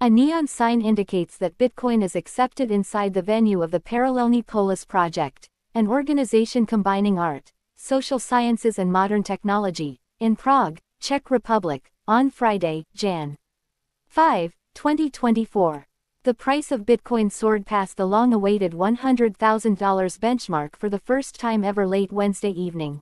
A neon sign indicates that Bitcoin is accepted inside the venue of the Paralelní Polis project, an organization combining art, social sciences and modern technology, in Prague, Czech Republic, on Friday, Jan. 5, 2024. The price of Bitcoin soared past the long-awaited $100,000 benchmark for the first time ever late Wednesday evening.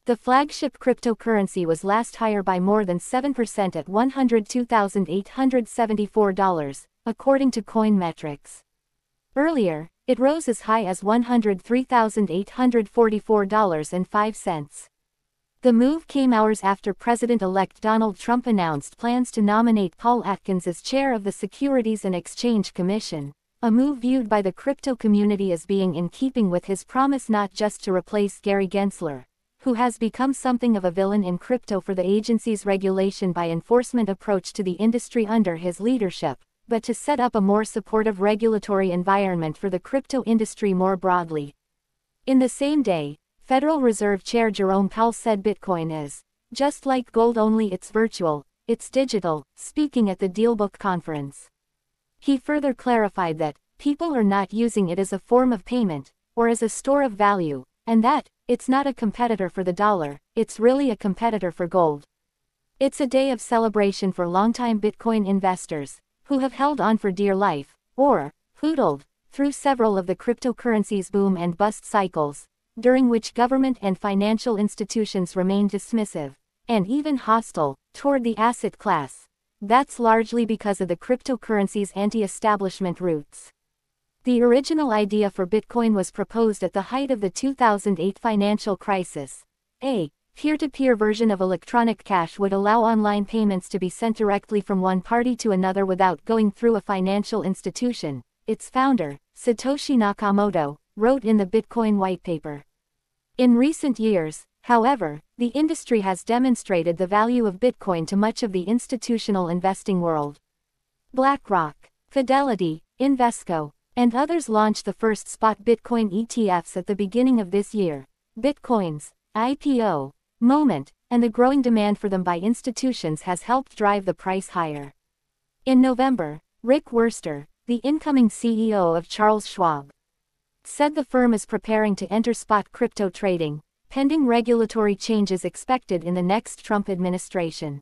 The flagship cryptocurrency was last higher by more than 7% at $102,874, according to Coinmetrics. Earlier, it rose as high as $103,844.05. The move came hours after President-elect Donald Trump announced plans to nominate Paul Atkins as chair of the Securities and Exchange Commission, a move viewed by the crypto community as being in keeping with his promise not just to replace Gary Gensler, who has become something of a villain in crypto for the agency's regulation by enforcement approach to the industry under his leadership, but to set up a more supportive regulatory environment for the crypto industry more broadly. In the same day, Federal Reserve Chair Jerome Powell said Bitcoin is just like gold, only it's virtual, it's digital, speaking at the Dealbook conference. He further clarified that people are not using it as a form of payment, or as a store of value, and that it's not a competitor for the dollar, it's really a competitor for gold. It's a day of celebration for longtime Bitcoin investors, who have held on for dear life, or HODLed, through several of the cryptocurrency's boom and bust cycles, during which government and financial institutions remained dismissive, and even hostile, toward the asset class. That's largely because of the cryptocurrency's anti-establishment roots. The original idea for Bitcoin was proposed at the height of the 2008 financial crisis. A peer-to-peer version of electronic cash would allow online payments to be sent directly from one party to another without going through a financial institution, its founder, Satoshi Nakamoto, wrote in the Bitcoin white paper. In recent years, however, the industry has demonstrated the value of Bitcoin to much of the institutional investing world. BlackRock, Fidelity, Invesco, and others launched the first spot Bitcoin ETFs at the beginning of this year. Bitcoin's IPO moment, and the growing demand for them by institutions has helped drive the price higher. In November, Rick Wurster, the incoming CEO of Charles Schwab, said the firm is preparing to enter spot crypto trading, pending regulatory changes expected in the next Trump administration.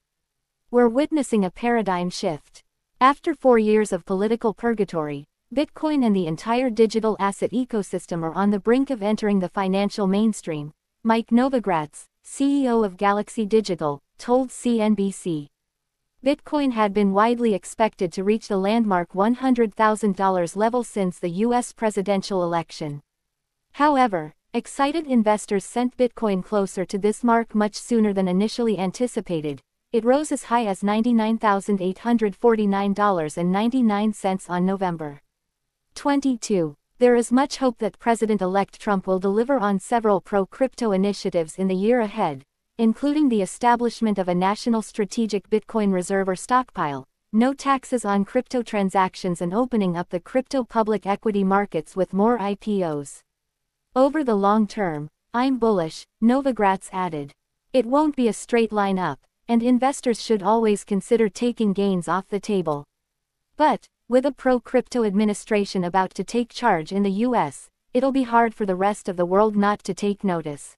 We're witnessing a paradigm shift. After 4 years of political purgatory, Bitcoin and the entire digital asset ecosystem are on the brink of entering the financial mainstream, Mike Novogratz, CEO of Galaxy Digital, told CNBC. Bitcoin had been widely expected to reach the landmark $100,000 level since the U.S. presidential election. However, excited investors sent Bitcoin closer to this mark much sooner than initially anticipated. It rose as high as $99,849.99 on November 22. There is much hope that President-elect Trump will deliver on several pro-crypto initiatives in the year ahead, including the establishment of a national strategic Bitcoin reserve or stockpile, no taxes on crypto transactions, and opening up the crypto public equity markets with more IPOs. Over the long term, I'm bullish, Novogratz added. It won't be a straight line up, and investors should always consider taking gains off the table. But, with a pro-crypto administration about to take charge in the U.S., it'll be hard for the rest of the world not to take notice.